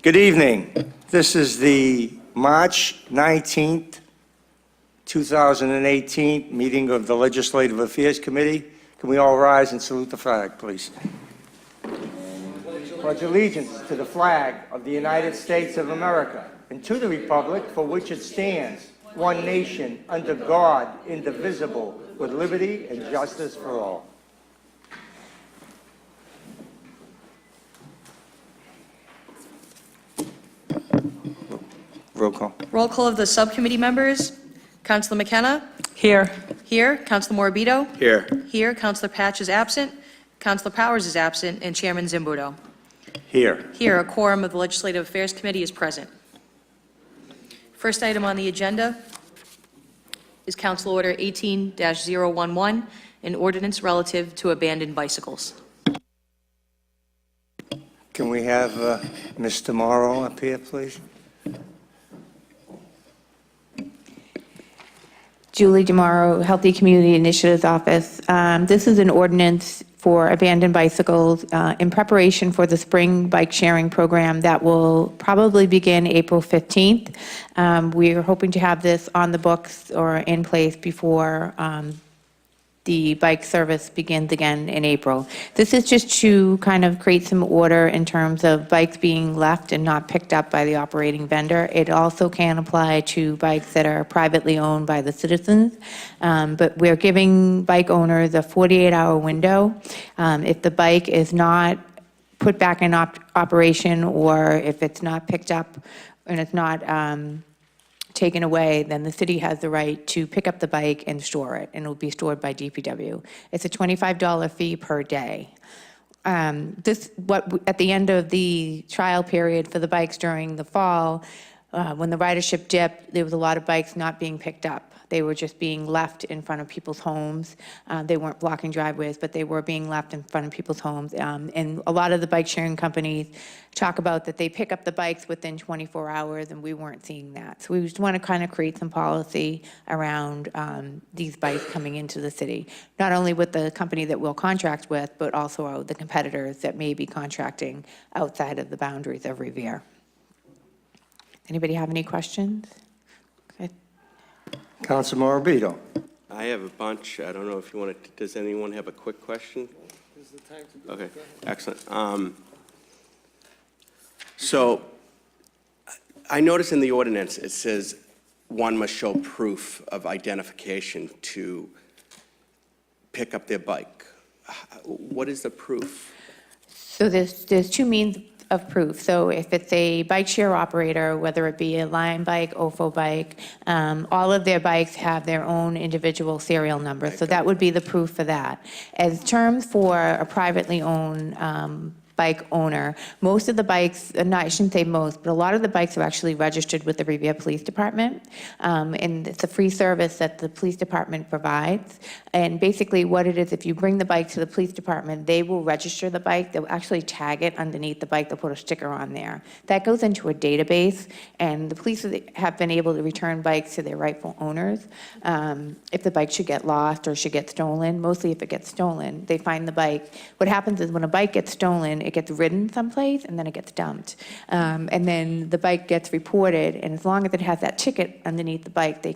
Good evening. This is the March 19th, 2018 meeting of the Legislative Affairs Committee. Can we all rise and salute the flag, please? Pledge allegiance to the flag of the United States of America and to the republic for which it stands, one nation, under God, indivisible, with liberty and justice for all. Roll call. Roll call of the subcommittee members. Councilor McKenna? Here. Here. Councilor Morabito? Here. Here. Councilor Patch is absent. Councilor Powers is absent. And Chairman Zimbudo. Here. Here, a quorum of the Legislative Affairs Committee is present. First item on the agenda is Council Order 18-011, an ordinance relative to abandoned bicycles. Can we have Mr. Morrow up here, please? Julie DeMauro, Healthy Community Initiatives Office. This is an ordinance for abandoned bicycles in preparation for the spring bike sharing program that will probably begin April 15th. We are hoping to have this on the books or in place before the bike service begins again in April. This is just to kind of create some order in terms of bikes being left and not picked up by the operating vendor. It also can apply to bikes that are privately owned by the citizens, but we're giving bike owners a 48-hour window. If the bike is not put back in operation, or if it's not picked up and it's not taken away, then the city has the right to pick up the bike and store it, and it will be stored by DPW. It's a $25 fee per day. At the end of the trial period for the bikes during the fall, when the ridership dipped, there was a lot of bikes not being picked up. They were just being left in front of people's homes. They weren't blocking driveways, but they were being left in front of people's homes. And a lot of the bike sharing companies talk about that they pick up the bikes within 24 hours, and we weren't seeing that. So we just want to kind of create some policy around these bikes coming into the city, not only with the company that we'll contract with, but also the competitors that may be contracting outside of the boundaries of Revere. Anybody have any questions? Okay. Councilor Morabito. I have a bunch. I don't know if you want to, does anyone have a quick question? Okay, excellent. So I notice in the ordinance, it says one must show proof of identification to pick up their bike. What is the proof? So there's two means of proof. So if it's a bike share operator, whether it be a Lion bike, Ofo bike, all of their bikes have their own individual serial number. So that would be the proof for that. As terms for a privately owned bike owner, most of the bikes, I shouldn't say most, but a lot of the bikes are actually registered with the Revere Police Department. And it's a free service that the police department provides. And basically what it is, if you bring the bike to the police department, they will register the bike. They'll actually tag it underneath the bike. They'll put a sticker on there. That goes into a database, and the police have been able to return bikes to their rightful owners. If the bike should get lost or should get stolen, mostly if it gets stolen, they find the bike. What happens is when a bike gets stolen, it gets ridden someplace and then it gets dumped. And then the bike gets reported, and as long as it has that ticket underneath the bike, the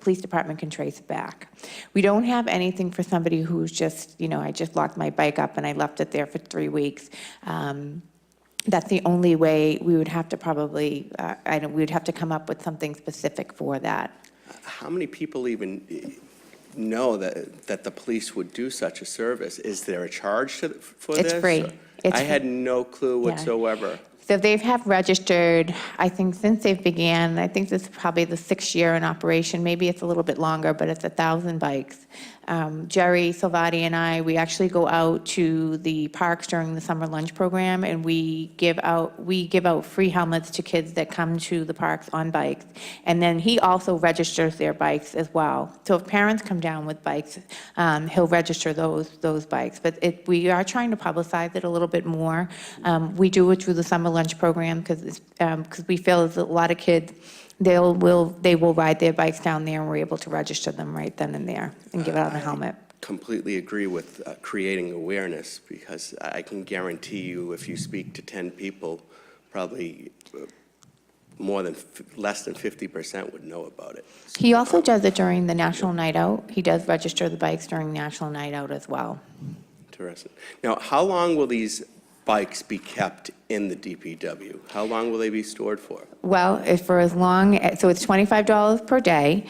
police department can trace it back. We don't have anything for somebody who's just, I just locked my bike up and I left it there for 3 weeks. That's the only way. We would have to probably, we would have to come up with something specific for that. How many people even know that the police would do such a service? Is there a charge for this? It's free. I had no clue whatsoever. So they have registered, I think since they began, I think this is probably the 6th year in operation, maybe it's a little bit longer, but it's 1,000 bikes. Jerry Salvati and I, we actually go out to the parks during the summer lunch program, and we give out free helmets to kids that come to the parks on bikes. And then he also registers their bikes as well. So if parents come down with bikes, he'll register those bikes. But we are trying to publicize it a little bit more. We do it through the summer lunch program because we feel there's a lot of kids. They will ride their bikes down there, and we're able to register them right then and there and give out a helmet. Completely agree with creating awareness, because I can guarantee you if you speak to 10 people, probably less than 50% would know about it. He also does it during the National Night Out. He does register the bikes during National Night Out as well. Interesting. Now, how long will these bikes be kept in the DPW? How long will they be stored for? Well, if for as long, so it's $25 per day.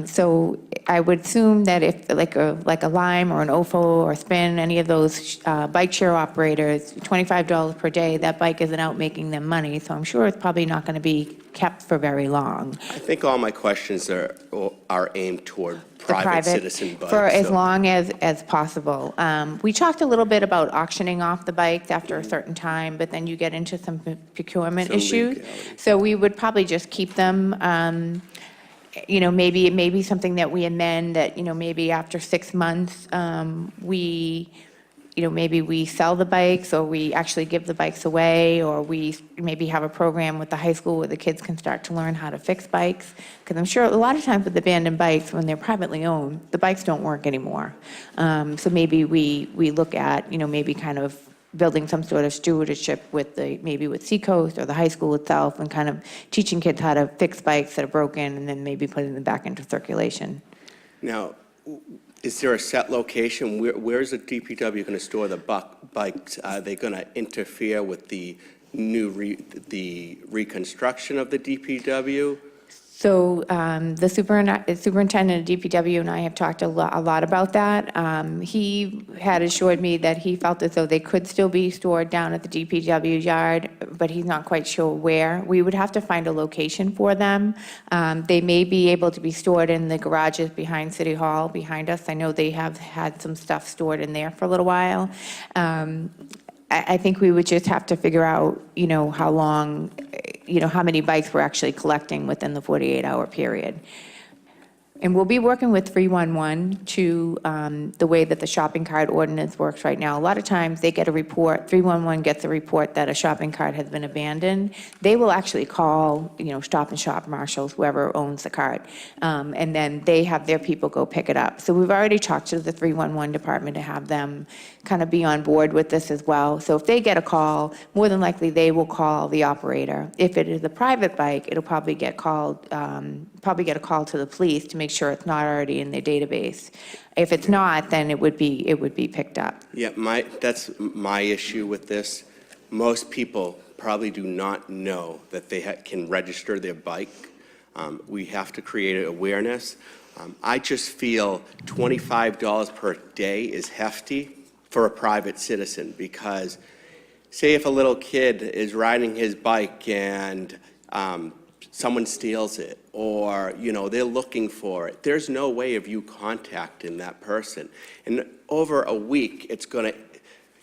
So I would assume that if, like a Lime or an Ofo or Spin, any of those bike share operators, $25 per day, that bike isn't out making them money. So I'm sure it's probably not going to be kept for very long. I think all my questions are aimed toward The private citizen bikes. For as so- long as possible. We talked a little bit about auctioning off the bikes after a certain time, but then you get into some procurement Some issues. legality. So we would probably just keep them, maybe it may be something that we amend that, maybe after 6 months, maybe we sell the bikes, or we actually give the bikes away, or we maybe have a program with the high school where the kids can start to learn how to fix bikes. Because I'm sure a lot of times with abandoned bikes, when they're privately owned, the bikes don't work anymore. So maybe we look at, maybe kind of building some sort of stewardship with maybe with Seacoast or the high school itself, and kind of teaching kids how to fix bikes that are broken, and then maybe putting them back into circulation. Now, is there a set location? Where is the DPW going to store the bikes? Are they going to interfere with the the reconstruction of the DPW? So the superintendent of DPW and I have talked a lot about that. He had assured me that he felt as though they could still be stored down at the DPW yard, but he's not quite sure where. We would have to find a location for them. They may be able to be stored in the garages behind City Hall, behind us. I know they have had some stuff stored in there for a little while. I think we would just have to figure out, how long, how many bikes we're actually collecting within the 48-hour period. And we'll be working with 311 to the way that the shopping cart ordinance works right now. A lot of times they get a report, 311 gets a report that a shopping cart has been abandoned. They will actually call, Stop and Shop marshals, whoever owns the cart, and then they have their people go pick it up. So we've already talked to the 311 department to have them kind of be on board with this as well. So if they get a call, more than likely they will call the operator. If it is a private bike, it'll probably get called, probably get a call to the police to make sure it's not already in their database. If it's not, then it would be picked up. Yeah, that's my issue with this. Most people probably do not know that they can register their bike. We have to create awareness. I just feel $25 per day is hefty for a private citizen, because say if a little kid is riding his bike and someone steals it, or, they're looking for it, there's no way of you contacting that person. And over a week,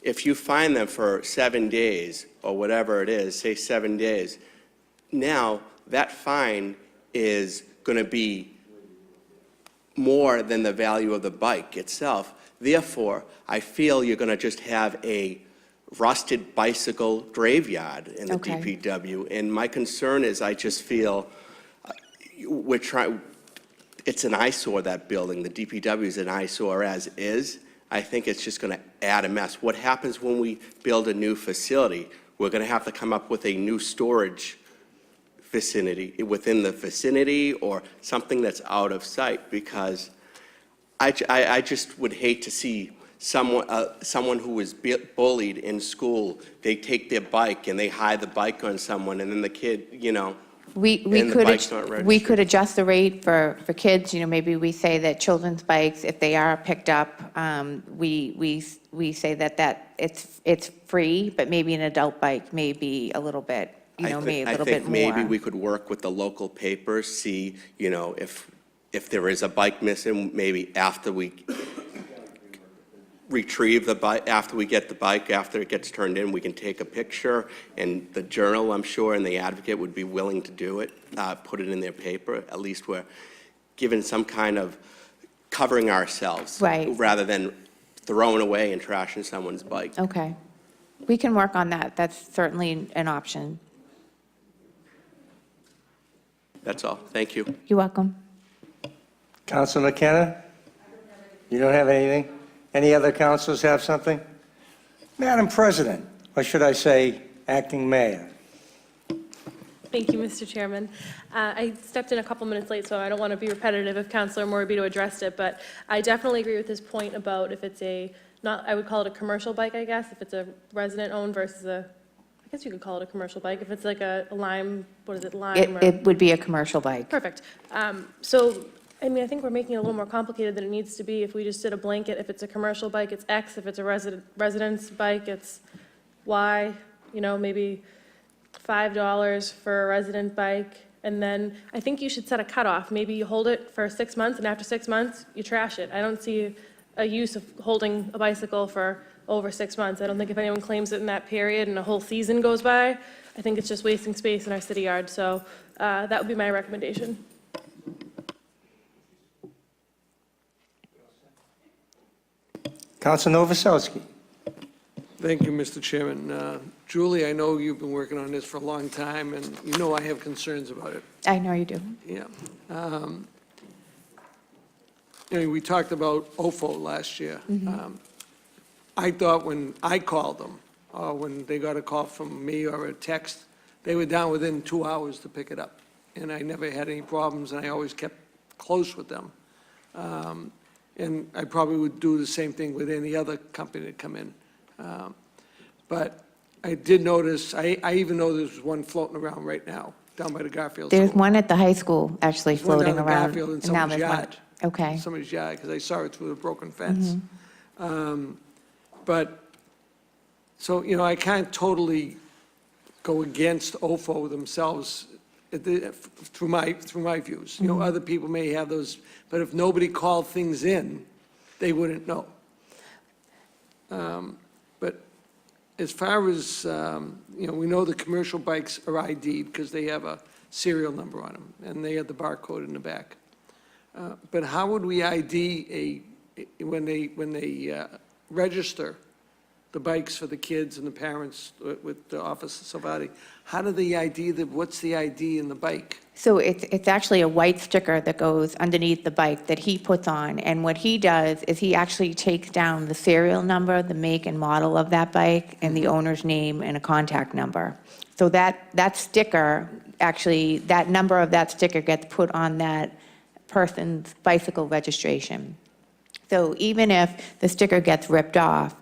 if you find them for 7 days, or whatever it is, say 7 days, now that fine is going to be more than the value of the bike itself. Therefore, I feel you're going to just have a rusted bicycle graveyard in the Okay. DPW. And my concern is, I just feel it's an eyesore, that building. The DPW is an eyesore as is. I think it's just going to add a mess. What happens when we build a new facility? We're going to have to come up with a new storage vicinity, within the vicinity, or something that's out of sight, because I just would hate to see someone who was bullied in school, they take their bike and they hide the bike on someone, and then the kid, We And the could, bike's not we registered. could adjust the rate for kids, maybe we say that children's bikes, if they are picked up, we say that it's free, but maybe an adult bike may be a little bit, maybe a little bit more. I think maybe we could work with the local papers, see, if there is a bike missing, maybe after we retrieve the bike, after we get the bike, after it gets turned in, we can take a picture, and the Journal, I'm sure, and the Advocate would be willing to do it, put it in their paper. At least we're given some kind of covering ourselves. Right. Rather than throwing away and trashing someone's bike. Okay. We can work on that. That's certainly an option. That's all. Thank you. You're welcome. Council McKenna? You don't have anything? Any other councilors have something? Madam President, or should I say, Acting Mayor, Thank you, Mr. Chairman. I stepped in a couple minutes late, so I don't want to be repetitive if Councilor Morabito addressed it, but I definitely agree with his point about if it's I would call it a commercial bike, I guess, if it's a resident-owned versus I guess you could call it a commercial bike, if it's like a Lime, what is it, Lime? or- It would be a commercial bike. Perfect. So, I mean, I think we're making it a little more complicated than it needs to be. If we just did a blanket, if it's a commercial bike, it's X. If it's a residence bike, it's Y. Maybe $5 for a resident bike. And then I think you should set a cutoff. Maybe you hold it for 6 months, and after 6 months, you trash it. I don't see a use of holding a bicycle for over 6 months. I don't think if anyone claims it in that period and a whole season goes by, I think it's just wasting space in our city yard. So that would be my recommendation. Council Novoselsky. Thank you, Mr. Chairman. Julie, I know you've been working on this for a long time, and you know I have concerns about it. I know you do. Yeah. We talked about OFO last year. I thought when I called them, or when they got a call from me or a text, they were down within 2 hours to pick it up. And I never had any problems, and I always kept close with them. And I probably would do the same thing with any other company that come in. But I did notice, I even know there's one floating around right now, down by the Garfield There's School. one at the high school actually There's one down floating in around. Garfield in and now somebody's there's one- yard. Okay. Somebody's yard, because I saw it through the broken fence. But, so, I can't totally go against OFO themselves through my views. Other people may have those, but if nobody called things in, they wouldn't know. But as far as, we know the commercial bikes are ID'd because they have a serial number on them, and they have the barcode in the back. But how would we ID when they register the bikes for the kids and the parents with the Office of Savati? How do they ID what's the ID in the bike? So it's actually a white sticker that goes underneath the bike that he puts on. And what he does is he actually takes down the serial number, the make and model of that bike, and the owner's name and a contact number. So that sticker, actually, that number of that sticker gets put on that person's bicycle registration. So even if the sticker gets ripped off,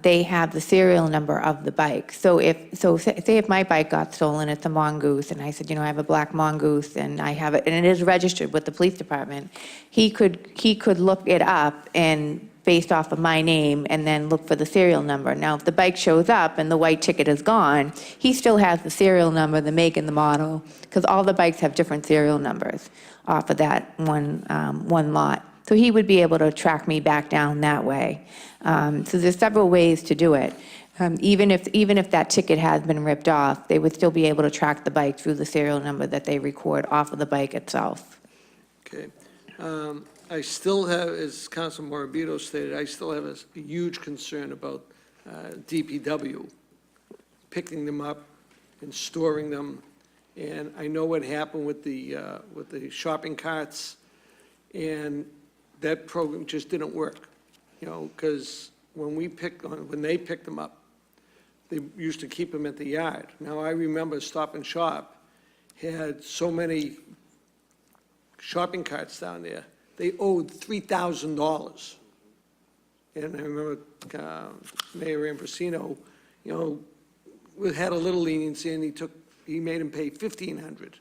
they have the serial number of the bike. So say if my bike got stolen, it's a Mongoose, and I said, I have a black Mongoose, and I have it, and it is registered with the police department. He could look it up and based off of my name, and then look for the serial number. Now, if the bike shows up and the white ticket is gone, he still has the serial number, the make and the model, because all the bikes have different serial numbers off of that one lot. So he would be able to track me back down that way. So there's several ways to do it. Even if that ticket has been ripped off, they would still be able to track the bike through the serial number that they record off of the bike itself. Okay. I still have, as Council Morabito stated, I still have a huge concern about DPW picking them up and storing them. And I know what happened with the shopping carts, and that program just didn't work, because when they picked them up, they used to keep them at the yard. Now, I remember Stop and Shop had so many shopping carts down there, they owed $3,000. And I remember Mayor Ambrosino, had a little leniency, and he made him pay $1,500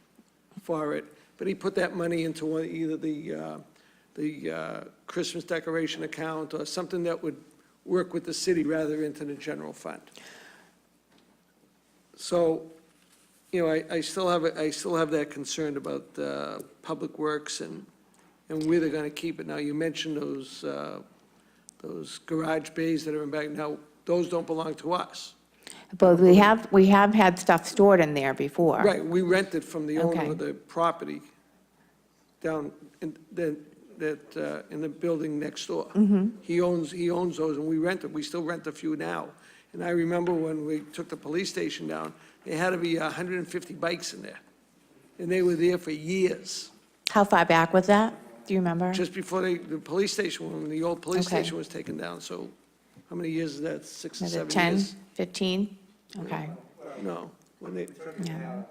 for it, but he put that money into either the Christmas decoration account or something that would work with the city rather into the general fund. So, I still have that concern about Public Works and where they're going to keep it. Now, you mentioned those garage bays that are in back. Now, those don't belong to us. But we have had stuff stored in there before. Right, we rented from the owner Okay. of the property down in the building next door. He owns those, and we rent them. We still rent a few now. And I remember when we took the police station down, there had to be 150 bikes in there. And they were there for years, How far back was that? Do you remember? just before the police station, when the old police Okay. station was taken down. So how many years is that? 6 or Is 7 it 10, years? 15? Okay. No, when they, Yeah.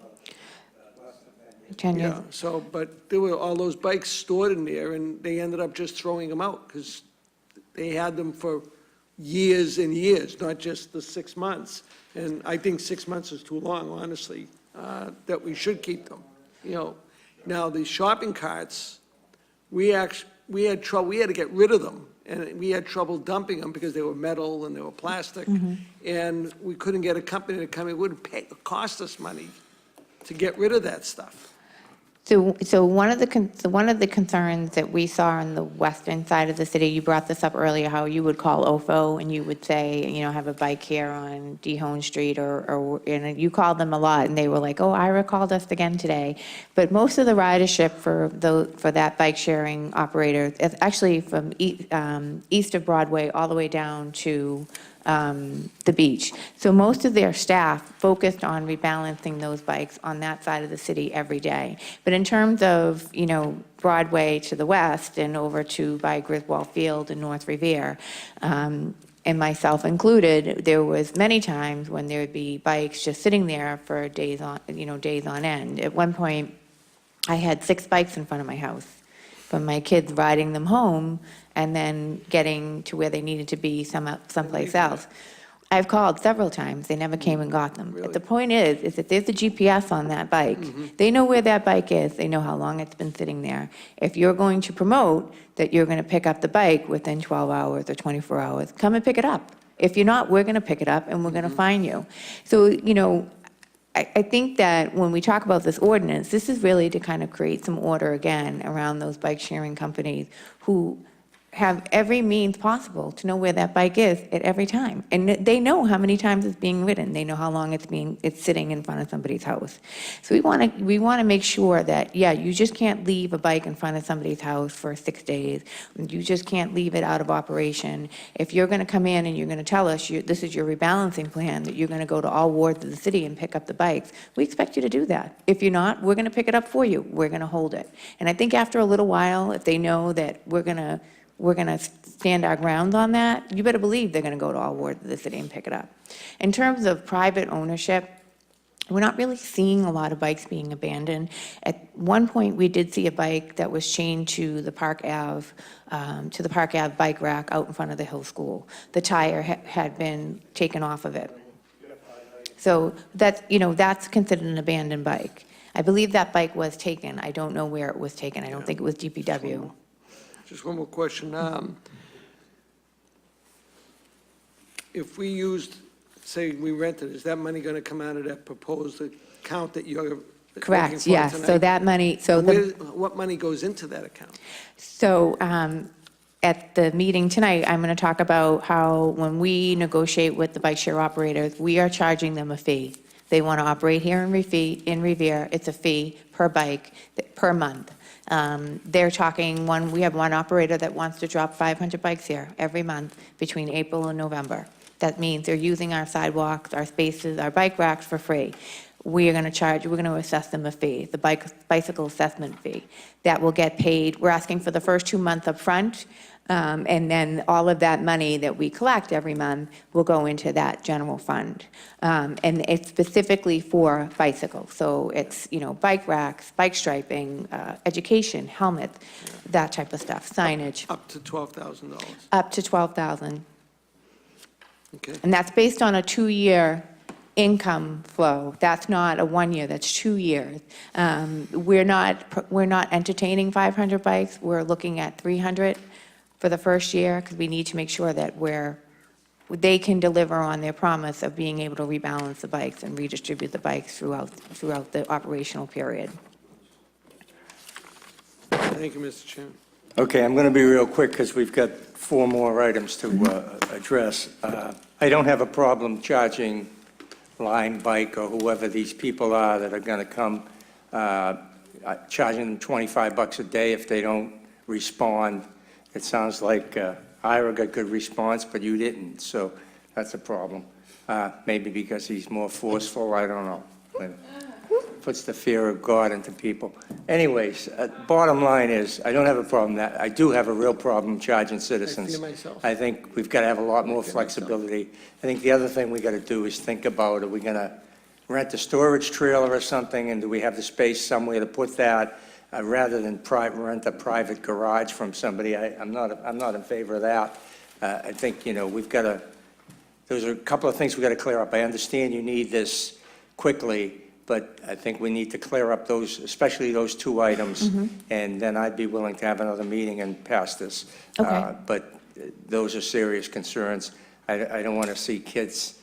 10 years. Yeah, so, but there were all those bikes stored in there, and they ended up just throwing them out, because they had them for years and years, not just the 6 months. And I think 6 months is too long, honestly, that we should keep them, you know. Now, the shopping carts, we had trouble, we had to get rid of them, and we had trouble dumping them because they were metal and they were plastic. And we couldn't get a company to come, it wouldn't pay, it cost us money to get rid of that stuff. So one of the concerns that we saw on the western side of the city, you brought this up earlier, how you would call OFO and you would say, you know, have a bike here on Dehone Street and you called them a lot and they were like, oh, Ira called us again today. But most of the ridership for that bike sharing operator is actually from east of Broadway all the way down to the beach. So most of their staff focused on rebalancing those bikes on that side of the city every day. But in terms of, you know, Broadway to the west and over to by Griswold Field and North Revere, and myself included, there was many times when there would be bikes just sitting there for days on end. At one point, I had 6 bikes in front of my house, from my kids riding them home and then getting to where they needed to be someplace else. I've called several times, they never came and got them. Really? The point is that there's a GPS on that bike. They know where that bike is, they know how long it's been sitting there. If you're going to promote that you're gonna pick up the bike within 12 hours or 24 hours, come and pick it up. If you're not, we're gonna pick it up and we're gonna fine you. So, you know, I think that when we talk about this ordinance, this is really to kind of create some order again around those bike sharing companies who have every means possible to know where that bike is at every time. And they know how many times it's being ridden. They know how long it's sitting in front of somebody's house. So we want to make sure that, yeah, you just can't leave a bike in front of somebody's house for 6 days. You just can't leave it out of operation. If you're going to come in and you're going to tell us this is your rebalancing plan, that you're going to go to all wards of the city and pick up the bikes, we expect you to do that. If you're not, we're going to pick it up for you. We're going to hold it. And I think after a little while, if they know that we're going to stand our ground on that, you better believe they're going to go to all wards of the city and pick it up. In terms of private ownership, we're not really seeing a lot of bikes being abandoned. At one point, we did see a bike that was chained to the Park Ave bike rack out in front of the Hill School. The tire had been taken off of it. So that's considered an abandoned bike. I believe that bike was taken. I don't know where it was taken. I don't think it was DPW. Just one more question. If we used, say, we rented, is that money going to come out of that proposed account that you're looking for Correct, yes. tonight? So that money, What money goes into that account? So at the meeting tonight, I'm going to talk about how when we negotiate with the bike share operators, we are charging them a fee. They want to operate here in Revere, it's a fee per bike, per month. They're talking we have one operator that wants to drop 500 bikes here every month between April and November. That means they're using our sidewalks, our spaces, our bike racks for free. We're going to assess them a fee, the bicycle assessment fee. That will get paid, we're asking for the first 2 months up front, and then all of that money that we collect every month will go into that general fund. And it's specifically for bicycles. So it's, bike racks, bike striping, education, helmets, that type of stuff, signage, Up to $12,000. up to $12,000. Okay. And that's based on a 2-year income flow. That's not a 1 year, that's 2 years. We're not entertaining 500 bikes. We're looking at 300 for the first year because we need to make sure that they can deliver on their promise of being able to rebalance the bikes and redistribute the bikes throughout the operational period. Thank you, Mr. Chairman. Okay, I'm going to be real quick because we've got 4 more items to address. I don't have a problem charging Lime Bike or whoever these people are that are going to come, charging them $25 a day if they don't respond. It sounds like Ira got good response, but you didn't, so that's a problem. Maybe because he's more forceful, I don't know. Puts the fear of God into people. Anyways, bottom line is, I don't have a problem that, I do have a real problem charging citizens. I fear myself. I think we've got to have a lot more flexibility. I think the other thing we got to do is think about, are we going to rent a storage trailer or something, and do we have the space somewhere to put that, rather than rent a private garage from somebody? I'm not in favor of that. I think, we've got to, those are a couple of things we've got to clear up. I understand you need this quickly, but I think we need to clear up those, especially those two items, and then I'd be willing to have another meeting and pass this. Okay. But those are serious concerns. I don't want to see kids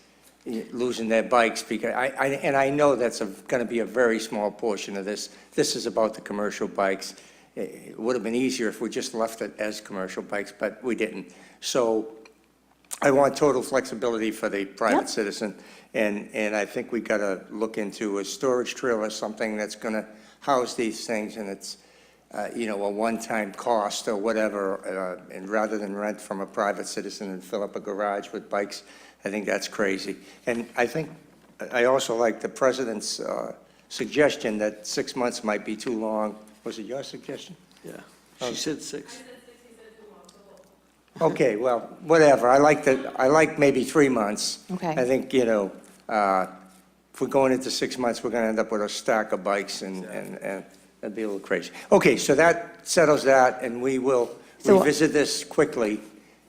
losing their bikes, because I know that's going to be a very small portion of this. This is about the commercial bikes. It would have been easier if we just left it as commercial bikes, but we didn't. So I want total flexibility for the private Yep. citizen, and I think we got to look into a storage trailer, something that's going to house these things, and it's, a one-time cost or whatever, and rather than rent from a private citizen and fill up a garage with bikes. I think that's crazy. And I also like the president's suggestion that 6 months might be too long. Was it your suggestion? Yeah, she said 6. Okay, well, whatever. I like maybe 3 months. Okay. I think, if we're going into 6 months, we're going to end up with a stack of bikes, and that'd be a little crazy. Okay, so that settles that, and we will So- revisit this quickly,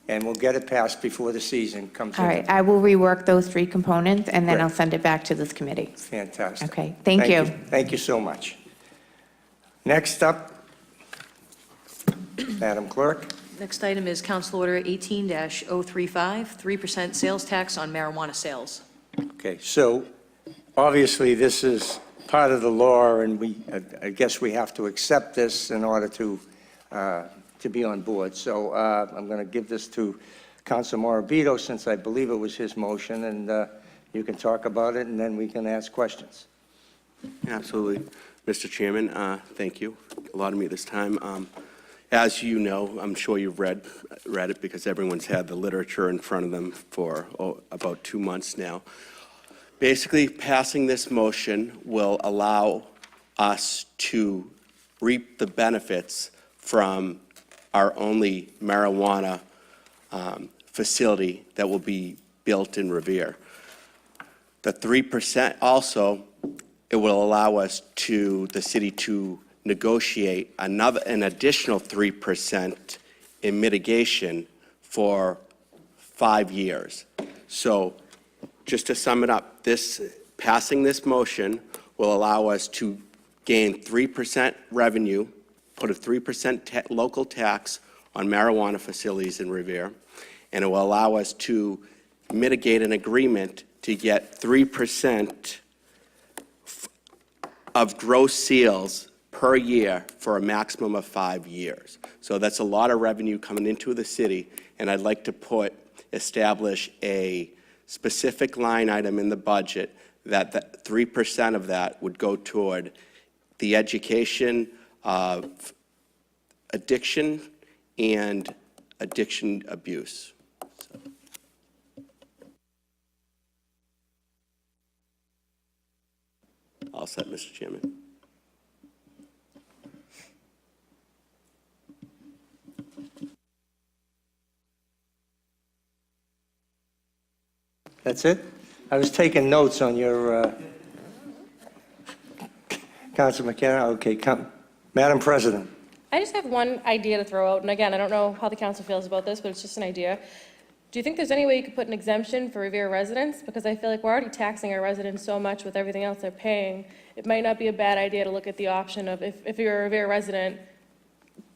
and we'll get it passed before the season comes in. All right, I will rework those three components, and then Great. I'll send it back to this committee. Fantastic. Okay, thank you. Thank you so much. Next up, Madam Clerk. Next item is Council Order 18-035, 3% sales tax on marijuana sales. Okay, so obviously this is part of the law, and I guess we have to accept this in order to be on board. So I'm going to give this to Council Morabito, since I believe it was his motion, and you can talk about it, and then we can ask questions. Absolutely. Mr. Chairman, thank you. Allotted me this time. As you know, I'm sure you've read it because everyone's had the literature in front of them for about 2 months now. Basically, passing this motion will allow us to reap the benefits from our only marijuana facility that will be built in Revere. The 3% also, it will allow the city to negotiate an additional 3% in mitigation for 5 years. So just to sum it up, passing this motion will allow us to gain 3% revenue, put a 3% local tax on marijuana facilities in Revere, and it will allow us to mitigate an agreement to get 3% of gross sales per year for a maximum of 5 years. So that's a lot of revenue coming into the city, and I'd like to establish a specific line item in the budget that 3% of that would go toward the education of addiction and addiction abuse. All set, Mr. Chairman. That's it? I was taking notes on your, Council McKenna. Okay, Madam President. I just have one idea to throw out, and again, I don't know how the council feels about this, but it's just an idea. Do you think there's any way you could put an exemption for Revere residents? Because I feel like we're already taxing our residents so much with everything else they're paying. It might not be a bad idea to look at the option of, if you're a Revere resident,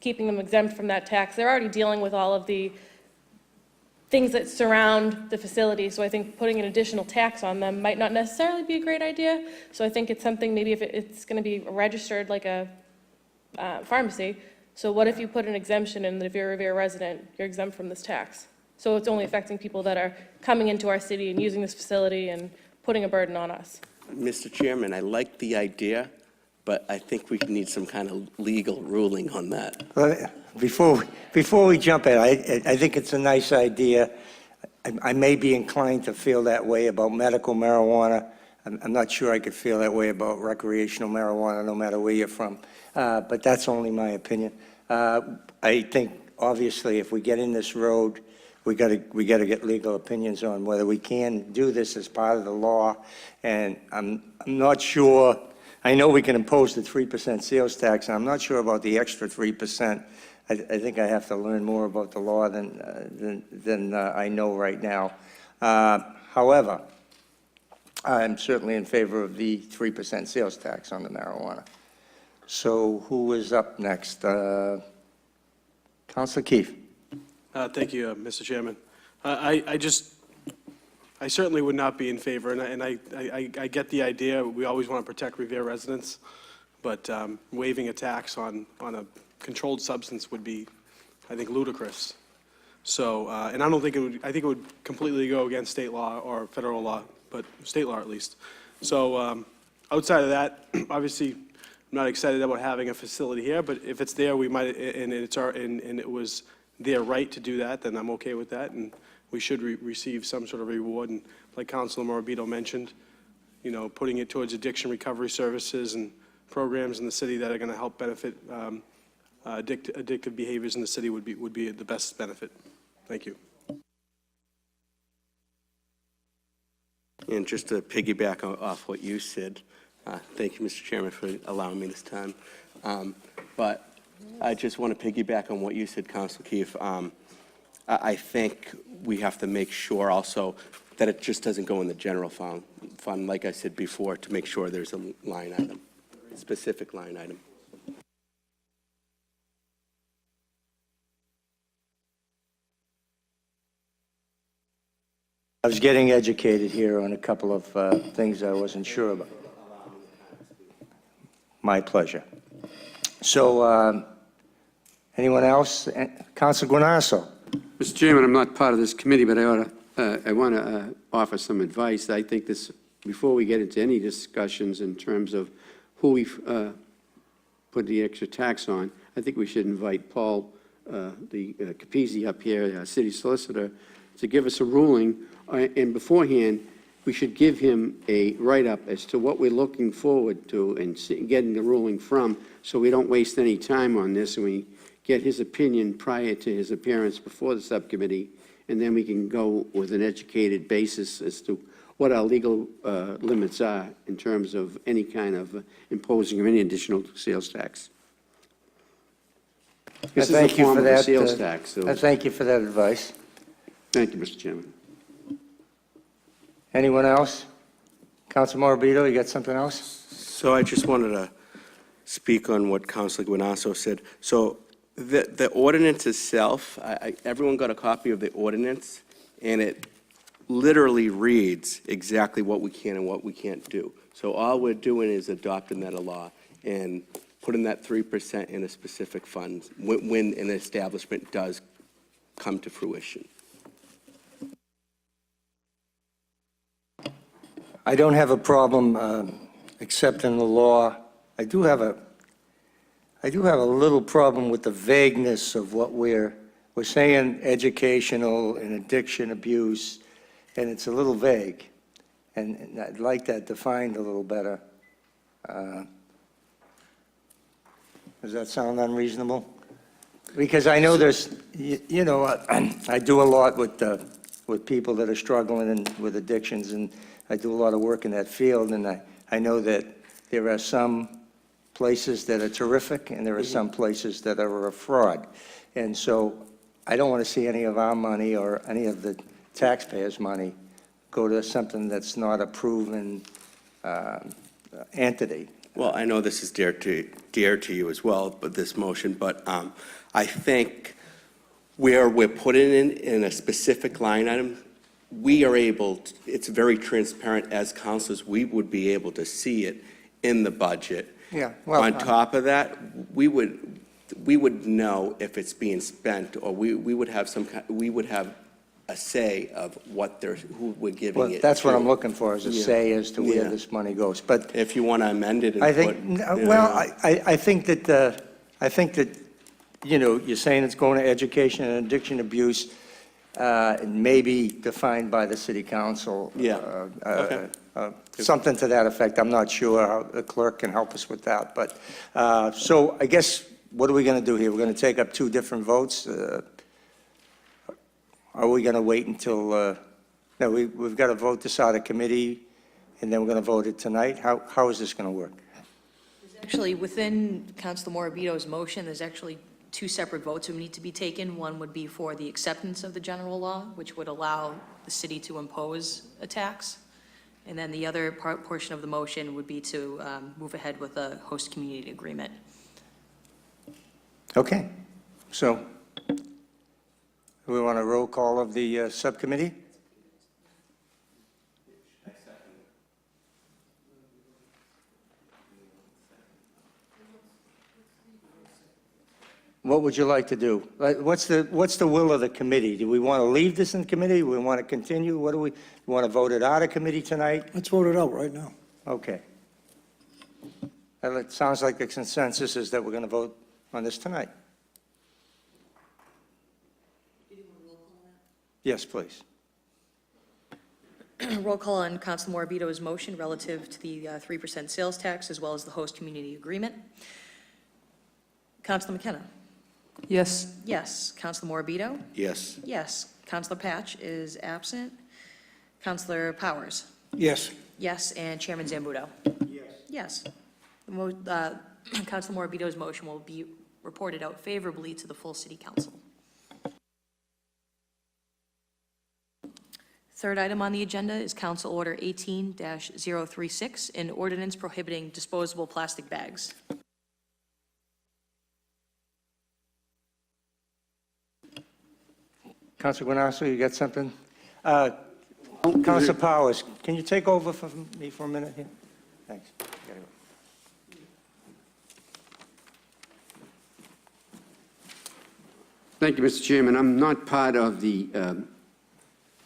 keeping them exempt from that tax. They're already dealing with all of the things that surround the facility, so I think putting an additional tax on them might not necessarily be a great idea. So I think it's something, maybe if it's going to be registered like a pharmacy, so what if you put an exemption in that if you're a Revere resident, you're exempt from this tax? So it's only affecting people that are coming into our city and using this facility and putting a burden on us. Mr. Chairman, I like the idea, but I think we need some kind of legal ruling on that. Before we jump in, I think it's a nice idea. I may be inclined to feel that way about medical marijuana. I'm not sure I could feel that way about recreational marijuana, no matter where you're from. But that's only my opinion. I think, obviously, if we get in this road, we got to get legal opinions on whether we can do this as part of the law. And I'm not sure, I know we can impose the 3% sales tax, and I'm not sure about the extra 3%. I think I have to learn more about the law than I know right now. However, I'm certainly in favor of the 3% sales tax on the marijuana. So who is up next? Councilor Keefe. Thank you, Mr. Chairman. I certainly would not be in favor, and I get the idea. We always want to protect Revere residents, but waiving a tax on a controlled substance would be, I think, ludicrous. So, and I don't think it would, I think it would completely go against state law or federal law, but state law at least. So outside of that, obviously, I'm not excited about having a facility here, but if it's there, we might, and it was their right to do that, then I'm okay with that, and we should receive some sort of reward. And like Councilor Morabito mentioned, you know, putting it towards addiction recovery services and programs in the city that are going to help benefit addictive behaviors in the city would be the best benefit. Thank you. And just to piggyback off what you said, thank you, Mr. Chairman, for allowing me this time. But I just want to piggyback on what you said, Councilor Keefe. I think we have to make sure also that it just doesn't go in the general fund, like I said before, to make sure there's a line item, specific line item. I was getting educated here on a couple of things I wasn't sure about. My pleasure. So, anyone else? Councilor Guanasso. Mr. Chairman, I'm not part of this committee, but I want to offer some advice. I think this, before we get into any discussions in terms of who we put the extra tax on, I think we should invite Paul, the Capizzi up here, city solicitor, to give us a ruling. And beforehand, we should give him a write-up as to what we're looking forward to and getting the ruling from, so we don't waste any time on this, and we get his opinion prior to his appearance before the subcommittee, and then we can go with an educated basis as to what our legal limits are in terms of any kind of imposing of any additional sales tax. This is a Thank you form for of a that. sales tax, so Thank you for that advice. thank you, Mr. Chairman. Anyone else? Councilor Morabito, you got something else? So I just wanted to speak on what Councilor Guanasso said. So the ordinance itself, everyone got a copy of the ordinance, and it literally reads exactly what we can and what we can't do. So all we're doing is adopting that law and putting that 3% in a specific fund when an establishment does come to fruition. I don't have a problem accepting the law. I do have a little problem with the vagueness of what we're saying, educational and addiction abuse, and it's a little vague. And I'd like that defined a little better. Does that sound unreasonable? Because I know there's, you know, I do a lot with people that are struggling with addictions, and I do a lot of work in that field, and I know that there are some places that are terrific, and there are some places that are a fraud. And so I don't want to see any of our money or any of the taxpayers' money go to something that's not a proven entity. Well, I know this is dear to you as well, but this motion, but I think where we're putting in a specific line item, we are able to, it's very transparent as councilors, we would be able to see it in the budget. Yeah, well, On top of that, we would know if it's being spent, or we would have we would have a say of who we're giving Well, it that's what to. I'm looking for, is a Yeah. say as to where Yeah. this money goes. But If you want to amend it and I put. think, well, I think that, you know, you're saying it's going to education and addiction abuse, and maybe defined by the city council. Yeah. Okay. Something to that effect. I'm not sure how the clerk can help us with that. But, so I guess, what are we going to do here? We're going to take up two different votes? are we going to wait until, no, we've got to vote this out of committee, and then we're going to vote it tonight? How is this going to work? Actually, within Councilor Morabito's motion, there's actually two separate votes that need to be taken. One would be for the acceptance of the general law, which would allow the city to impose a tax. And then the other portion of the motion would be to move ahead with a host community agreement. Okay, so we want a roll call of the subcommittee? What would you like to do? What's the will of the committee? Do we want to leave this in committee? Do we want to continue? What do we want to vote it out of committee tonight? Let's vote it out right now. Okay. Well, it sounds like the consensus is that we're going to vote on this tonight. Yes, please. Roll call on Councilor Morabito's motion relative to the 3% sales tax as well as the host community agreement. Councilor McKenna? Yes. Yes. Councilor Morabito? Yes. Yes. Councilor Patch is absent. Councilor Powers? Yes. Yes, and Chairman Zambudo? Yes. Councilor Morabito's motion will be reported out favorably to the full city council. Third item on the agenda is Council Order 18-036, an ordinance prohibiting disposable plastic bags. Councilor Guanasso, you got something? Councilor Powers, can you take over for me for a minute here? Thanks. You gotta go. Thank you, Mr. Chairman. I'm not part of the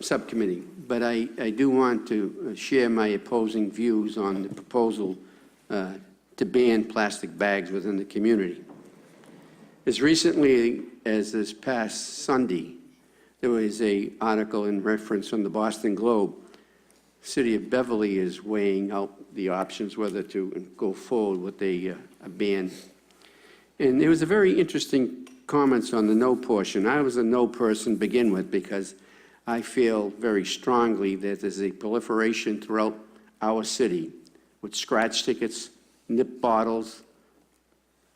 subcommittee, but I do want to share my opposing views on the proposal to ban plastic bags within the community. As recently as this past Sunday, there was an article in reference from the Boston Globe. City of Beverly is weighing out the options whether to go forward with a ban. And there was a very interesting comments on the no portion. I was a no person to begin with because I feel very strongly that there's a proliferation throughout our city with scratch tickets, nip bottles,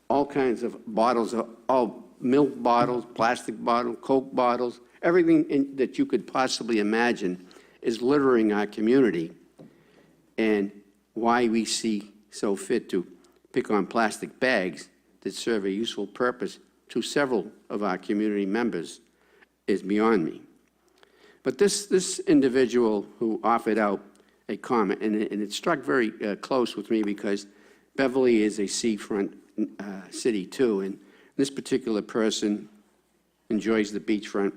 all kinds of bottles, all milk bottles, plastic bottles, Coke bottles, everything that you could possibly imagine is littering our community, and why we see so fit to pick on plastic bags that serve a useful purpose to several of our community members is beyond me. But this individual who offered out a comment, and it struck very close with me because Beverly is a seafront city too, and this particular person enjoys the beachfront.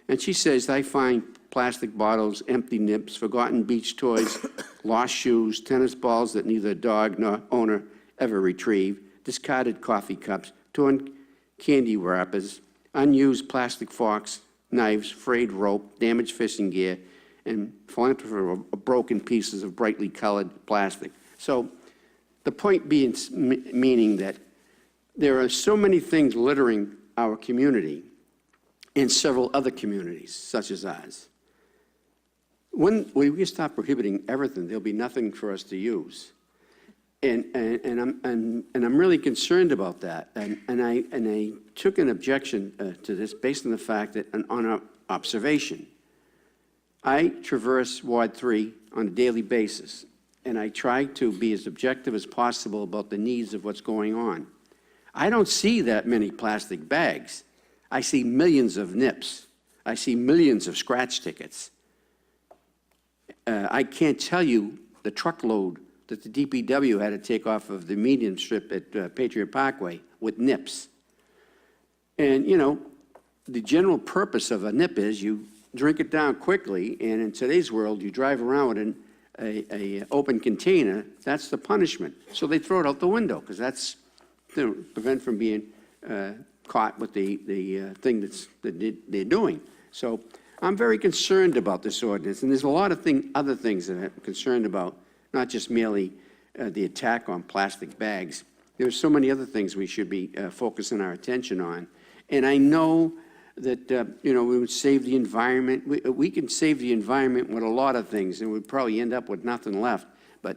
And she says, I find plastic bottles, empty nips, forgotten beach toys, lost shoes, tennis balls that neither dog nor owner ever retrieve, discarded coffee cups, torn candy wrappers, unused plastic forks, knives, frayed rope, damaged fishing gear, and philanthropy of broken pieces of brightly colored plastic. So the point being, meaning that there are so many things littering our community and several other communities, such as ours. When we stop prohibiting everything, there'll be nothing for us to use. And I'm really concerned about that. And I took an objection to this based on the fact that, on our observation, I traverse Ward 3 on a daily basis, and I try to be as objective as possible about the needs of what's going on. I don't see that many plastic bags. I see millions of nips. I see millions of scratch tickets. I can't tell you the truckload that the DPW had to take off of the median strip at Patriot Parkway with nips. And, you know, the general purpose of a nip is you drink it down quickly, and in today's world, you drive around in an open container, that's the punishment. So they throw it out the window, because that's to prevent from being caught with the thing that they're doing. So I'm very concerned about this ordinance, and there's a lot of other things that I'm concerned about, not just merely the attack on plastic bags. There's so many other things we should be focusing our attention on. And I know that, we would save the environment. We can save the environment with a lot of things, and we'd probably end up with nothing left. But,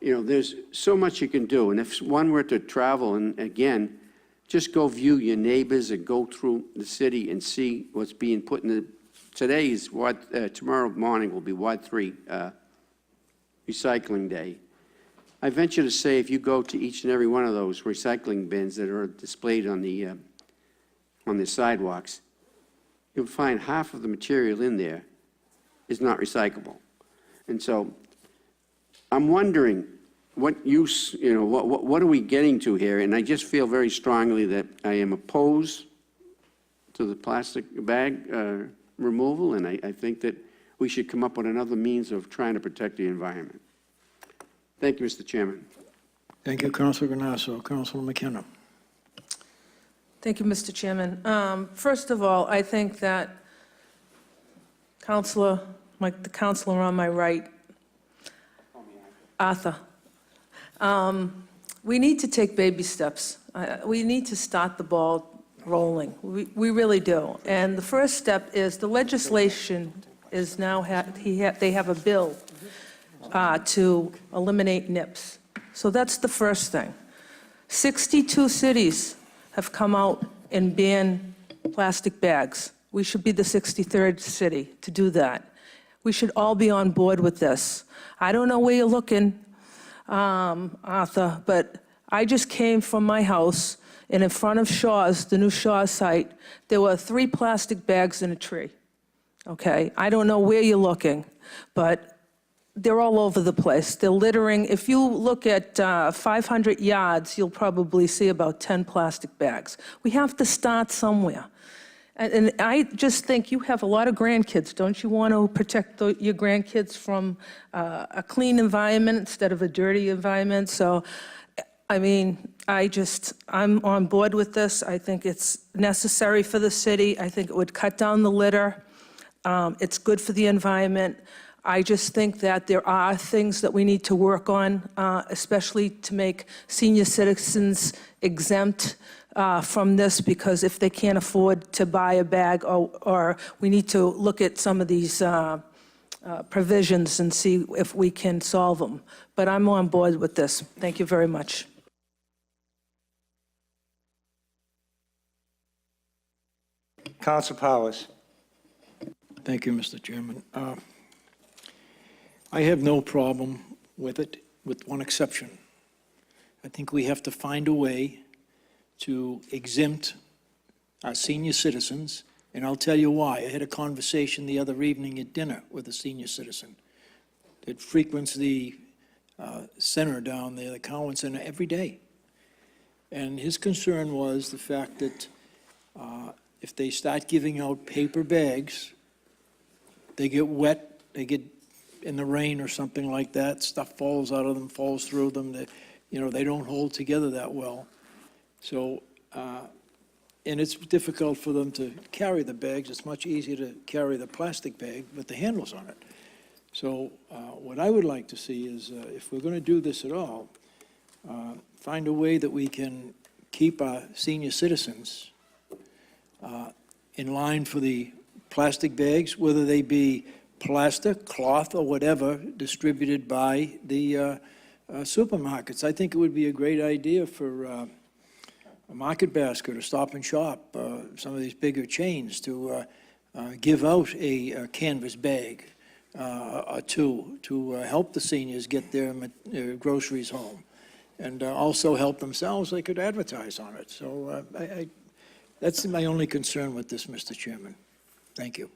there's so much you can do. And if one were to travel, and again, just go view your neighbors and go through the city and see what's being put in the, tomorrow morning will be Ward 3 Recycling Day. I venture to say if you go to each and every one of those recycling bins that are displayed on the sidewalks, you'll find half of the material in there is not recyclable. And so I'm wondering what use, what are we getting to here? And I just feel very strongly that I am opposed to the plastic bag removal, and I think that we should come up with another means of trying to protect the environment. Thank you, Mr. Chairman. Thank you, Councilor Granasso. Councilor McKenna. Thank you, Mr. Chairman. First of all, I think that the counselor on my right, Arthur, we need to take baby steps. We need to start the ball rolling. We really do. And the first step is the legislation is now, they have a bill to eliminate NIPS. So that's the first thing. 62 cities have come out and banned plastic bags. We should be the 63rd city to do that. We should all be on board with this. I don't know where you're looking, Arthur, but I just came from my house, and in front of Shaw's, the new Shaw's site, there were 3 plastic bags in a tree, okay? I don't know where you're looking, but they're all over the place. They're littering. If you look at 500 yards, you'll probably see about 10 plastic bags. We have to start somewhere. And I just think you have a lot of grandkids. Don't you want to protect your grandkids from a clean environment instead of a dirty environment? So, I mean, I'm on board with this. I think it's necessary for the city. I think it would cut down the litter. It's good for the environment. I just think that there are things that we need to work on, especially to make senior citizens exempt from this, because if they can't afford to buy a bag, or we need to look at some of these provisions and see if we can solve them. But I'm on board with this. Thank you very much. Council Powers. Thank you, Mr. Chairman. I have no problem with it, with one exception. I think we have to find a way to exempt our senior citizens, and I'll tell you why. I had a conversation the other evening at dinner with a senior citizen that frequents the center down there, the Cowan Center, every day. And his concern was the fact that if they start giving out paper bags, they get wet, they get in the rain or something like that, stuff falls out of them, falls through them, they don't hold together that well. So, and it's difficult for them to carry the bags. It's much easier to carry the plastic bag with the handles on it. So what I would like to see is, if we're going to do this at all, find a way that we can keep our senior citizens in line for the plastic bags, whether they be plastic, cloth, or whatever, distributed by the supermarkets. I think it would be a great idea for a Market Basket or Stop and Shop, some of these bigger chains, to give out a canvas bag or two to help the seniors get their groceries home, and also help themselves. They could advertise on it. So that's my only concern with this, Mr. Chairman. Thank you.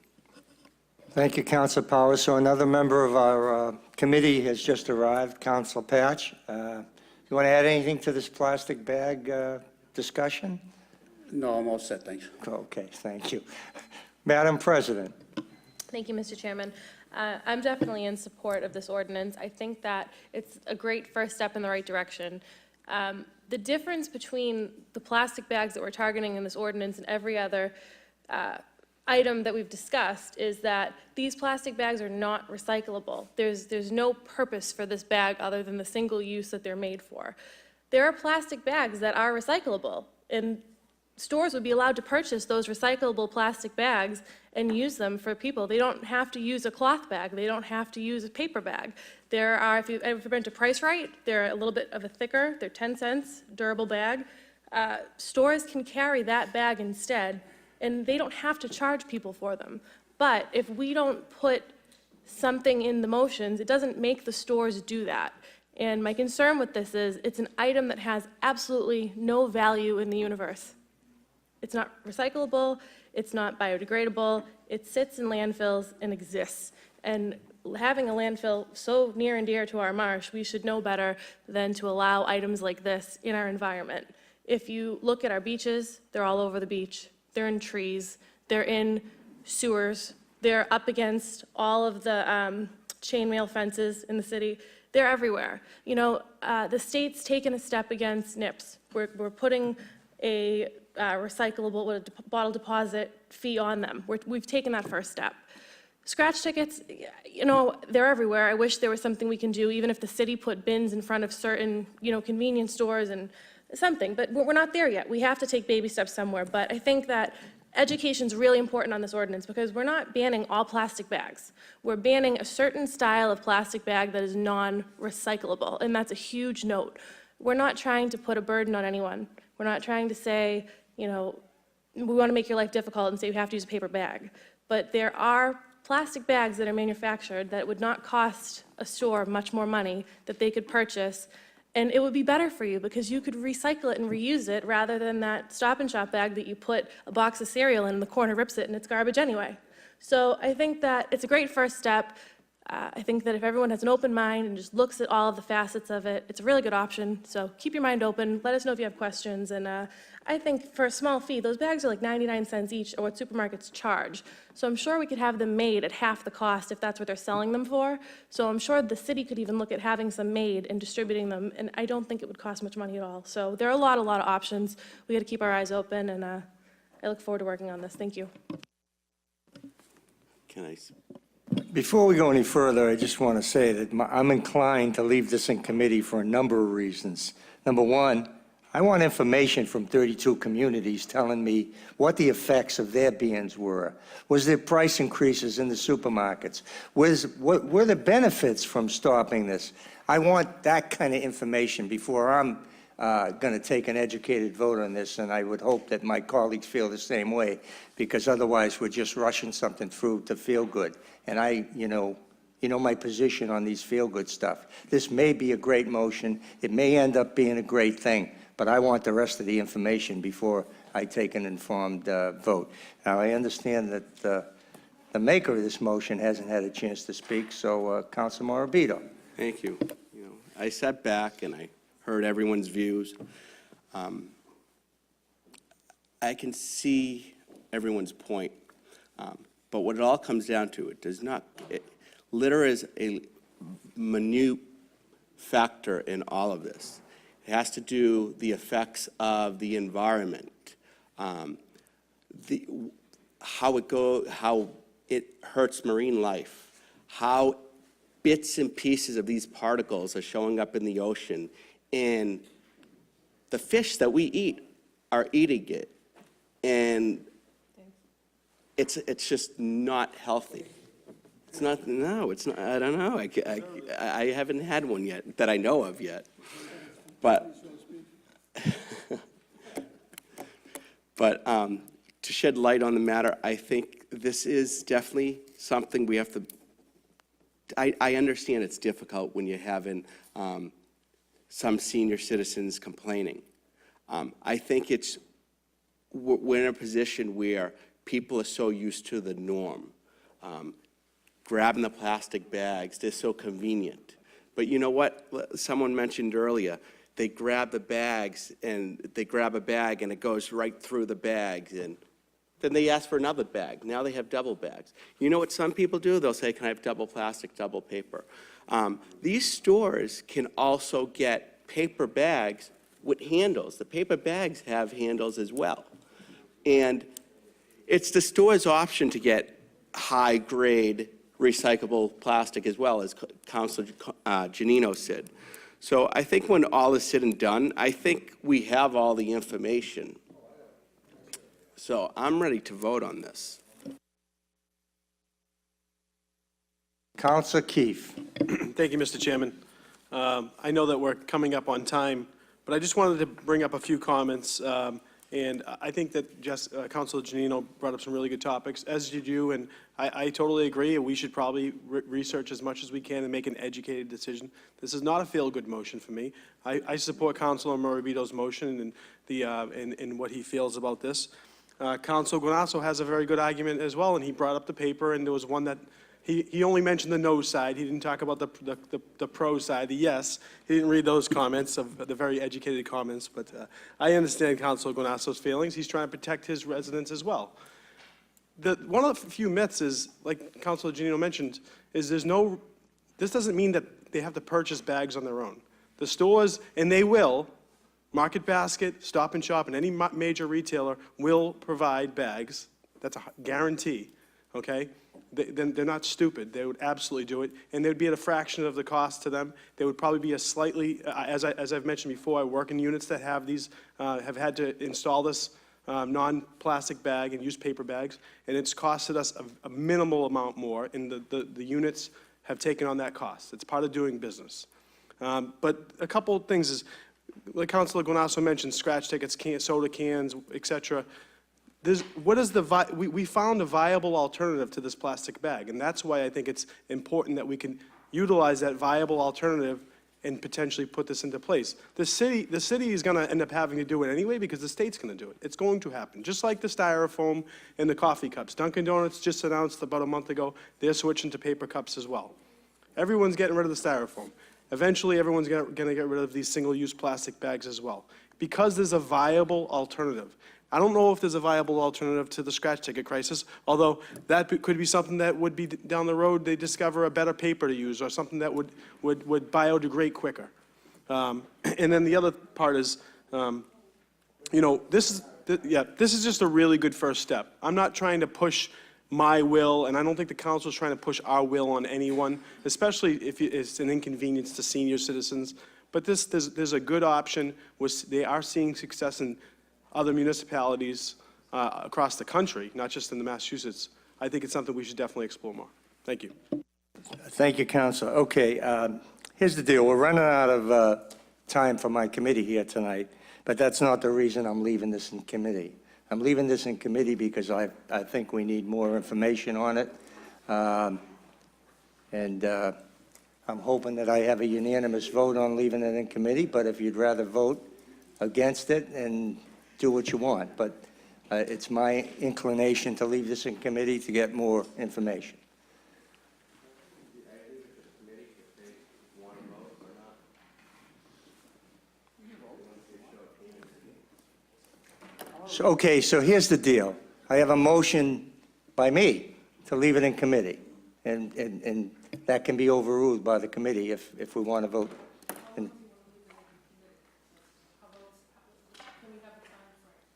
Thank you, Council Powers. So another member of our committee has just arrived, Council Patch. You want to add anything to this plastic bag discussion? No, I'm all set, thanks. Okay, thank you. Madam President. Thank you, Mr. Chairman. I'm definitely in support of this ordinance. I think that it's a great first step in the right direction. The difference between the plastic bags that we're targeting in this ordinance and every other item that we've discussed is that these plastic bags are not recyclable. There's no purpose for this bag other than the single use that they're made for. There are plastic bags that are recyclable, and stores would be allowed to purchase those recyclable plastic bags and use them for people. They don't have to use a cloth bag. They don't have to use a paper bag. There are, if you've ever been to Price Right, they're a little bit of a thicker, they're 10 cents, durable bag. Stores can carry that bag instead, and they don't have to charge people for them. But if we don't put something in the motions, it doesn't make the stores do that. And my concern with this is it's an item that has absolutely no value in the universe. It's not recyclable, it's not biodegradable, it sits in landfills and exists. And having a landfill so near and dear to our marsh, we should know better than to allow items like this in our environment. If you look at our beaches, they're all over the beach. They're in trees, they're in sewers, they're up against all of the chainmail fences in the city. They're everywhere. You know, the state's taken a step against NIPS. We're putting a recyclable bottle deposit fee on them. We've taken that first step. Scratch tickets, you know, they're everywhere. I wish there was something we can do, even if the city put bins in front of certain, you know, convenience stores and something, but we're not there yet. We have to take baby steps somewhere, but I think that education's really important on this ordinance because we're not banning all plastic bags. We're banning a certain style of plastic bag that is non-recyclable, and that's a huge note. We're not trying to put a burden on anyone. We're not trying to say, you know, we want to make your life difficult and say you have to use a paper bag. But there are plastic bags that are manufactured that would not cost a store much more money that they could purchase, and it would be better for you because you could recycle it and reuse it rather than that Stop and Shop bag that you put a box of cereal in and the corner rips it and it's garbage anyway. So I think that it's a great first step. I think that if everyone has an open mind and just looks at all of the facets of it, it's a really good option. So keep your mind open. Let us know if you have questions. And I think for a small fee, those bags are like 99 cents each, or what supermarkets charge. So I'm sure we could have them made at half the cost if that's what they're selling them for. So I'm sure the city could even look at having some made and distributing them, and I don't think it would cost much money at all. So there are a lot of options. We got to keep our eyes open, and I look forward to working on this. Thank you. Can I? Before we go any further, I just want to say that I'm inclined to leave this in committee for a number of reasons. Number one, I want information from 32 communities telling me what the effects of their bans were. Was there price increases in the supermarkets? What were the benefits from stopping this? I want that kind of information before I'm going to take an educated vote on this, and I would hope that my colleagues feel the same way, because otherwise we're just rushing something through to feel good. And you know my position on these feel-good stuff. This may be a great motion. It may end up being a great thing, but I want the rest of the information before I take an informed vote. Now, I understand that the maker of this motion hasn't had a chance to speak, so Councilor Morabito. Thank you. You know, I sat back and I heard everyone's views. I can see everyone's point, but what it all comes down to, litter is a minute factor in all of this. It has to do the effects of the environment, how it hurts marine life, how bits and pieces of these particles are showing up in the ocean, and the fish that we eat are eating it, and it's just not healthy. It's not. No, it's not. I don't know. I haven't had one yet that I know of yet, but to shed light on the matter, I think this is definitely something we have to. I understand it's difficult when you're having some senior citizens complaining. I think we're in a position where people are so used to the norm. Grabbing the plastic bags, they're so convenient. But you know what? Someone mentioned earlier, they grab the bags and they grab a bag and it goes right through the bags, and then they ask for another bag. Now they have double bags. You know what some people do? They'll say, can I have double plastic, double paper? These stores can also get paper bags with handles. The paper bags have handles as well. And it's the store's option to get high-grade recyclable plastic as well, as Councilor Giannino said. So I think when all is said and done, I think we have all the information. So I'm ready to vote on this. Counselor Keefe. Thank you, Mr. Chairman. I know that we're coming up on time, but I just wanted to bring up a few comments. And I think that Councilor Janino brought up some really good topics, as did you, and I totally agree. We should probably research as much as we can and make an educated decision. This is not a feel-good motion for me. I support Councilor Morabito's motion and what he feels about this. Councilor Guanasso has a very good argument as well, and he brought up the paper, and there was one that he only mentioned the no side. He didn't talk about the pro side, the yes. He didn't read those comments, of the very educated comments, but I understand Councilor Guanasso's feelings. He's trying to protect his residents as well. One of the few myths is, like Councilor Janino mentioned, is this doesn't mean that they have to purchase bags on their own. The stores, and they will, Market Basket, Stop and Shop, and any major retailer will provide bags. That's a guarantee, okay? They're not stupid. They would absolutely do it, and they'd be at a fraction of the cost to them. They would probably be a slightly, as I've mentioned before, I work in units that have these, have had to install this non-plastic bag and use paper bags, and it's costed us a minimal amount more, and the units have taken on that cost. It's part of doing business. But a couple of things is, like Councilor Guanasso mentioned, scratch tickets, soda cans, et cetera. We found a viable alternative to this plastic bag, and that's why I think it's important that we can utilize that viable alternative and potentially put this into place. The city is going to end up having to do it anyway because the state's going to do it. It's going to happen, just like the styrofoam and the coffee cups. Dunkin' Donuts just announced about a month ago they're switching to paper cups as well. Everyone's getting rid of the styrofoam. Eventually, everyone's going to get rid of these single-use plastic bags as well, because there's a viable alternative. I don't know if there's a viable alternative to the scratch ticket crisis, although that could be something that would be down the road, they discover a better paper to use or something that would biodegrade quicker. And then the other part is, this is just a really good first step. I'm not trying to push my will, and I don't think the council is trying to push our will on anyone, especially if it's an inconvenience to senior citizens. But there's a good option. They are seeing success in other municipalities across the country, not just in the Massachusetts. I think it's something we should definitely explore more. Thank you. Thank you, Counselor. Okay, here's the deal. We're running out of time for my committee here tonight, but that's not the reason I'm leaving this in committee. I'm leaving this in committee because I think we need more information on it. And I'm hoping that I have a unanimous vote on leaving it in committee, but if you'd rather vote against it, and do what you want. But it's my inclination to leave this in committee to get more information. So, okay, so here's the deal. I have a motion by me to leave it in committee, and that can be overruled by the committee if we want to vote.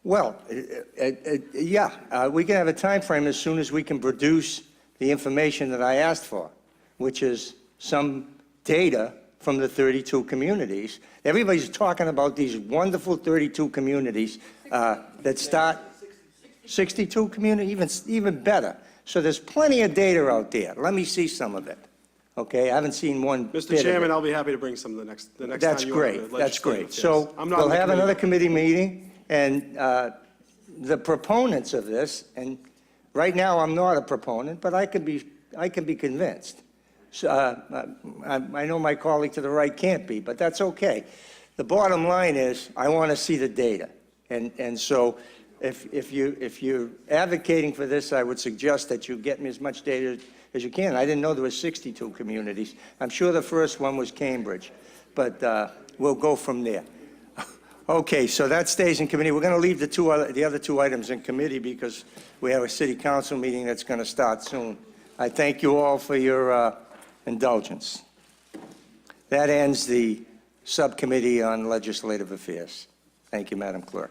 Well, yeah, we can have a time frame as soon as we can produce the information that I asked for, which is some data from the 32 communities. Everybody's talking about these wonderful 32 communities that start 62 communities, even better. So there's plenty of data out there. Let me see some of it. Okay, I haven't seen one. Mr. Chairman, I'll be happy to bring some of the next That's time you great. want to That's great. legislate. So I'm not we'll on the have committee. another committee meeting, and the proponents of this, and right now I'm not a proponent, but I can be convinced. So, I know my colleague to the right can't be, but that's okay. The bottom line is, I want to see the data, and so if you're advocating for this, I would suggest that you get me as much data as you can. I didn't know there were 62 communities. I'm sure the first one was Cambridge, but we'll go from there. Okay, so that stays in committee. We're going to leave the other two items in committee because we have a city council meeting that's going to start soon. I thank you all for your indulgence. That ends the subcommittee on legislative affairs. Thank you, Madam Clerk.